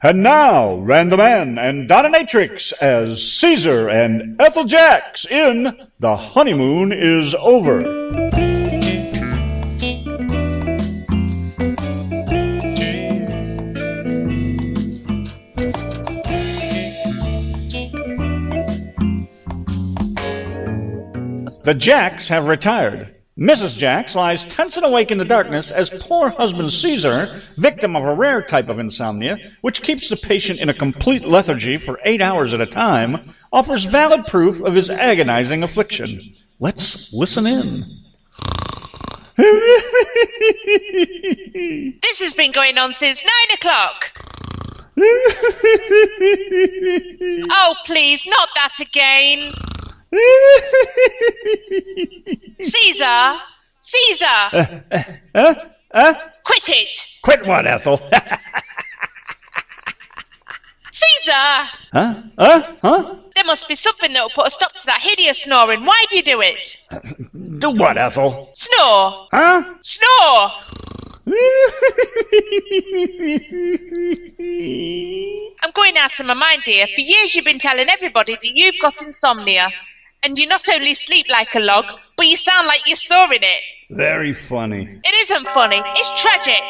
And now, Random Ann and Dominatrix as Caesar and Ethel Jaxx in The Honeymoon is Over. The Jaxx have retired. Mrs. Jaxx lies tense and awake in the darkness as poor husband Caesar, victim of a rare type of insomnia, which keeps the patient in a complete lethargy for 8 hours at a time, offers valid proof of his agonizing affliction. Let's listen in. This has been going on since 9 o'clock. Oh, please, not that again. Caesar! Caesar! Quit it! Quit what, Ethel? Caesar! Huh? There must be something that will put a stop to that hideous snoring. Why do you do it? Do what, Ethel? Snore! Huh? Snore! I'm going out of my mind, dear. For years you've been telling everybody that you've got insomnia. And you not only sleep like a log, but you sound like you're sawing it. Very funny. It isn't funny. It's tragic.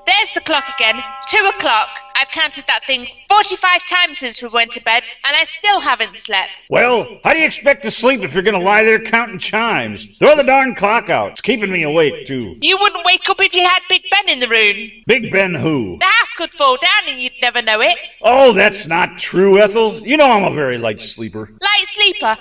There's the clock again. 2 o'clock. I've counted that thing 45 times since we went to bed, and I still haven't slept. Well, how do you expect to sleep if you're going to lie there counting chimes? Throw the darn clock out. It's keeping me awake, too. You wouldn't wake up if you had Big Ben in the room. Big Ben who? The house could fall down and you'd never know it. Oh, that's not true, Ethel. You know I'm a very light sleeper. Light sleeper.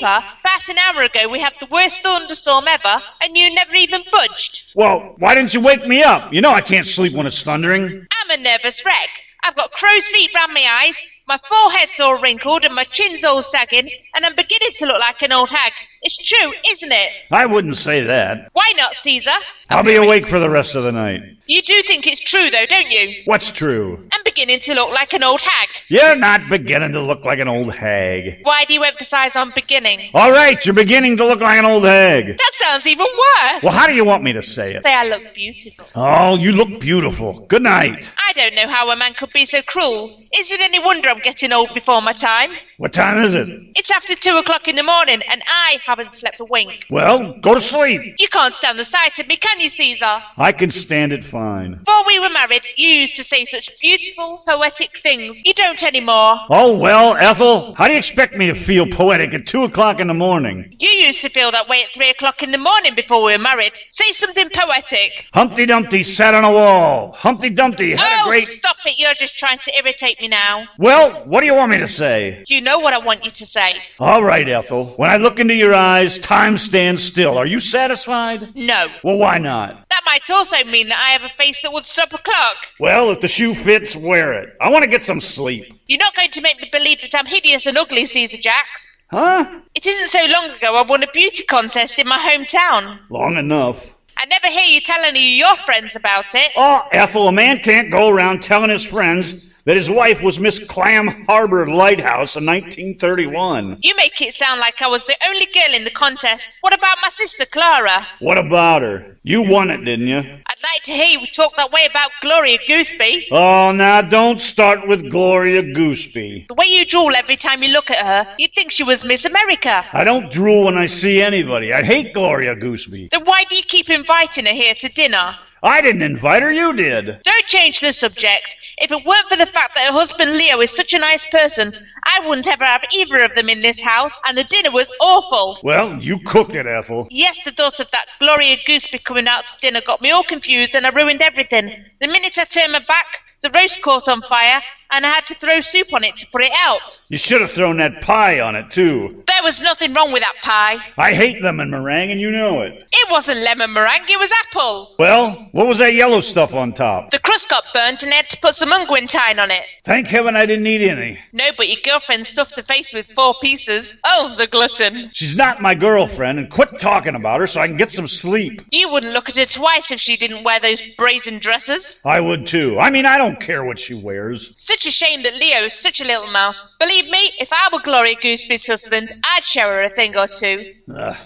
About an hour ago we had the worst thunderstorm ever, and you never even budged. Well, why didn't you wake me up? You know I can't sleep when it's thundering. I'm a nervous wreck. I've got crow's feet round my eyes, my forehead's all wrinkled and my chin's all sagging, and I'm beginning to look like an old hag. It's true, isn't it? I wouldn't say that. Why not, Caesar? I'll be awake for the rest of the night. You do think it's true, though, don't you? What's true? I'm beginning to look like an old hag. You're not beginning to look like an old hag. Why do you emphasize on beginning? All right, you're beginning to look like an old hag. That sounds even worse. Well, how do you want me to say it? Say I look beautiful. Oh, you look beautiful. Good night. I don't know how a man could be so cruel. Is it any wonder I'm getting old before my time? What time is it? It's after 2 o'clock in the morning, and I haven't slept a wink. Well, go to sleep. You can't stand the sight of me, can you, Caesar? I can stand it fine. Before we were married, you used to say such beautiful, poetic things. You don't anymore. Oh, well, Ethel, how do you expect me to feel poetic at 2 o'clock in the morning? You used to feel that way at 3 o'clock in the morning before we were married. Say something poetic. Humpty Dumpty sat on a wall. Humpty Dumpty had a great... Oh, stop it. You're just trying to irritate me now. Well, what do you want me to say? You know what I want you to say. All right, Ethel. When I look into your eyes, time stands still. Are you satisfied? No. Well, why not? That might also mean that I have a face that would stop a clock. Well, if the shoe fits, wear it. I want to get some sleep. You're not going to make me believe that I'm hideous and ugly, Caesar Jaxx. Huh? It isn't so long ago I won a beauty contest in my hometown. Long enough. I never hear you telling your friends about it. Oh, Ethel, a man can't go around telling his friends that his wife was Miss Clam Harbor Lighthouse in 1931. You make it sound like I was the only girl in the contest. What about my sister, Clara? What about her? You won it, didn't you? I'd like to hear you talk that way about Gloria Gooseby. Oh, now don't start with Gloria Gooseby. The way you drool every time you look at her, you'd think she was Miss America. I don't drool when I see anybody. I hate Gloria Gooseby. Then why do you keep inviting her here to dinner? I didn't invite her, you did. Don't change the subject. If it weren't for the fact that her husband Leo is such a nice person, I wouldn't ever have either of them in this house, and the dinner was awful. Well, you cooked it, Ethel. Yes, the thought of that Gloria Gooseby coming out to dinner got me all confused and I ruined everything. The minute I turned my back, the roast caught on fire, and I had to throw soup on it to put it out. You should have thrown that pie on it, too. There was nothing wrong with that pie. I hate lemon meringue, and you know it. It wasn't lemon meringue, it was apple. Well, what was that yellow stuff on top? The crust got burnt and I had to put some unguentine on it. Thank heaven I didn't eat any. No, but your girlfriend stuffed her face with 4 pieces. Oh, the glutton. She's not my girlfriend, and quit talking about her so I can get some sleep. You wouldn't look at her twice if she didn't wear those brazen dresses. I would, too. I mean, I don't care what she wears. Such a shame that Leo is such a little mouse. Believe me, if I were Gloria Gooseby's husband, I'd show her a thing or two.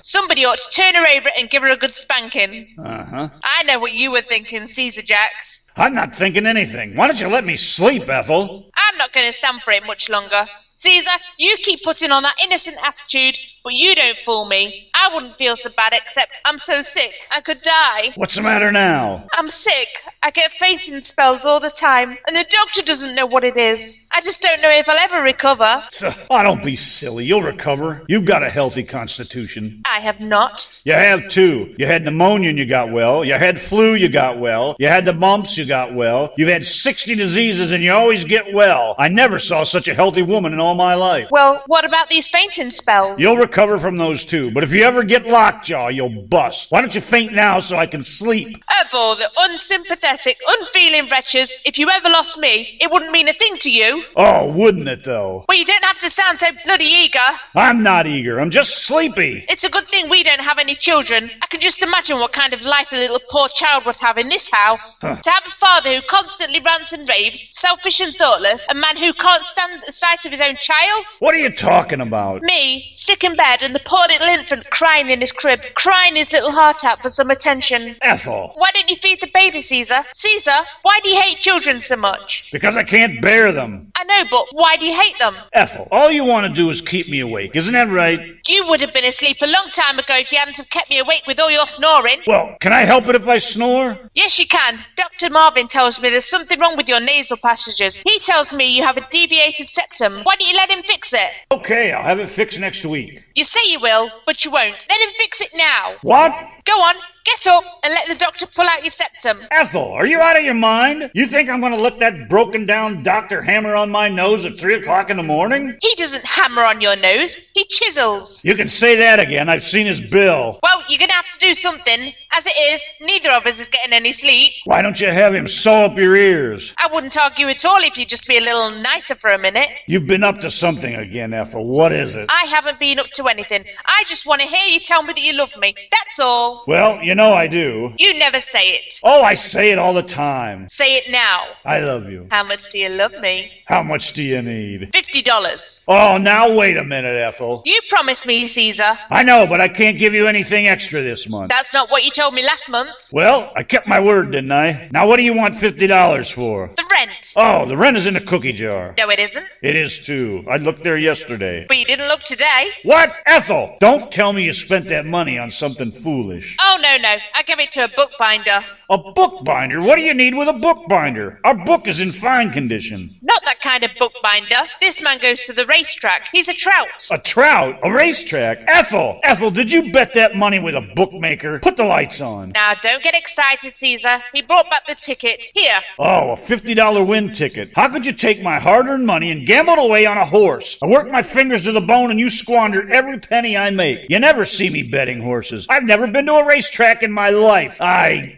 Somebody ought to turn her over and give her a good spanking. Uh-huh. I know what you were thinking, Caesar Jaxx. I'm not thinking anything. Why don't you let me sleep, Ethel? I'm not going to stand for it much longer. Caesar, you keep putting on that innocent attitude, but you don't fool me. I wouldn't feel so bad, except I'm so sick I could die. What's the matter now? I'm sick. I get fainting spells all the time, and the doctor doesn't know what it is. I just don't know if I'll ever recover. Oh, don't be silly. You'll recover. You've got a healthy constitution. I have not. You have too. You had pneumonia and you got well. You had flu, you got well. You had the mumps, you got well. You've had 60 diseases and you always get well. I never saw such a healthy woman in all my life. Well, what about these fainting spells? You'll recover from those too, but if you ever get lockjaw, you'll bust. Why don't you faint now so I can sleep? Of all the unsympathetic, unfeeling wretches, if you ever lost me, it wouldn't mean a thing to you. Oh, wouldn't it though? Well, you don't have to sound so bloody eager. I'm not eager. I'm just sleepy. It's a good thing we don't have any children. I can just imagine what kind of life a little poor child would have in this house. To have a father who constantly rants and raves, selfish and thoughtless, a man who can't stand the sight of his own child. What are you talking about? Me, sick in bed, and the poor little infant crying in his crib, crying his little heart out for some attention. Ethel. Why don't you feed the baby, Caesar? Caesar, why do you hate children so much? Because I can't bear them. I know, but why do you hate them? Ethel, all you want to do is keep me awake, isn't that right? You would have been asleep a long time ago if you hadn't have kept me awake with all your snoring. Well, can I help it if I snore? Yes, you can. Dr. Marvin tells me there's something wrong with your nasal passages. He tells me you have a deviated septum. Why don't you let him fix it? Okay, I'll have it fixed next week. You say you will, but you won't. Let him fix it now. What? Go on, get up and let the doctor pull out your septum. Ethel, are you out of your mind? You think I'm going to let that broken down doctor hammer on my nose at 3 o'clock in the morning? He doesn't hammer on your nose, he chisels. You can say that again. I've seen his bill. Well, you're going to have to do something. As it is, neither of us is getting any sleep. Why don't you have him sew up your ears? I wouldn't argue at all if you'd just be a little nicer for a minute. You've been up to something again, Ethel. What is it? I haven't been up to anything. I just want to hear you tell me that you love me. That's all. Well, you know I do. You never say it. Oh, I say it all the time. Say it now. I love you. How much do you love me? How much do you need? $50. Oh, now wait a minute, Ethel. You promised me, Caesar. I know, but I can't give you anything extra this month. That's not what you told me last month. Well, I kept my word, didn't I? Now what do you want $50 for? The rent. Oh, the rent is in the cookie jar. No, it isn't. It is too. I looked there yesterday. But you didn't look today. What? Ethel! Don't tell me you spent that money on something foolish. Oh, no. I gave it to a bookbinder. A bookbinder? What do you need with a bookbinder? Our book is in fine condition. Not that kind of bookbinder. This man goes to the racetrack. He's a trout. A trout? A racetrack? Ethel! Ethel, did you bet that money with a bookmaker? Put the lights on. Now, don't get excited, Caesar. He brought back the ticket. Here. Oh, a $50 win ticket. How could you take my hard-earned money and gamble it away on a horse? I work my fingers to the bone and you squander every penny I make. You never see me betting horses. I've never been to a racetrack in my life.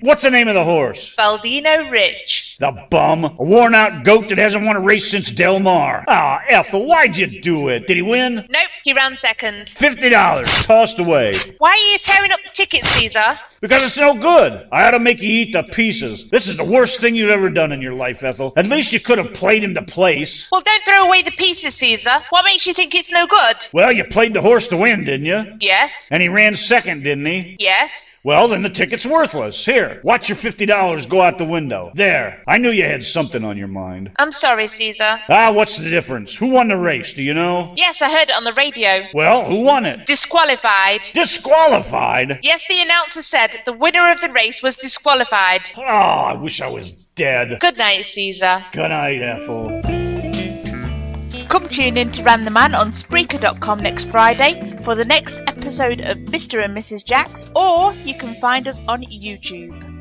What's the name of the horse? Baldino Ridge. The bum. A worn-out goat that hasn't won a race since Del Mar. Ah, Ethel, why'd you do it? Did he win? Nope, he ran second. $50. Tossed away. Why are you tearing up the ticket, Caesar? Because it's no good. I ought to make you eat the pieces. This is the worst thing you've ever done in your life, Ethel. At least you could have played him to place. Well, don't throw away the pieces, Caesar. What makes you think it's no good? Well, you played the horse to win, didn't you? Yes. And he ran second, didn't he? Yes. Well, then the ticket's worthless. Here, watch your $50 go out the window. There. I knew you had something on your mind. I'm sorry, Caesar. What's the difference? Who won the race? Do you know? Yes, I heard it on the radio. Well, who won it? Disqualified. Disqualified? Yes, the announcer said the winner of the race was disqualified. Oh, I wish I was dead. Good night, Caesar. Good night, Ethel. Come tune in to Ran the Man on Spreaker.com next Friday for the next episode of Mr. and Mrs. Jaxx, or you can find us on YouTube.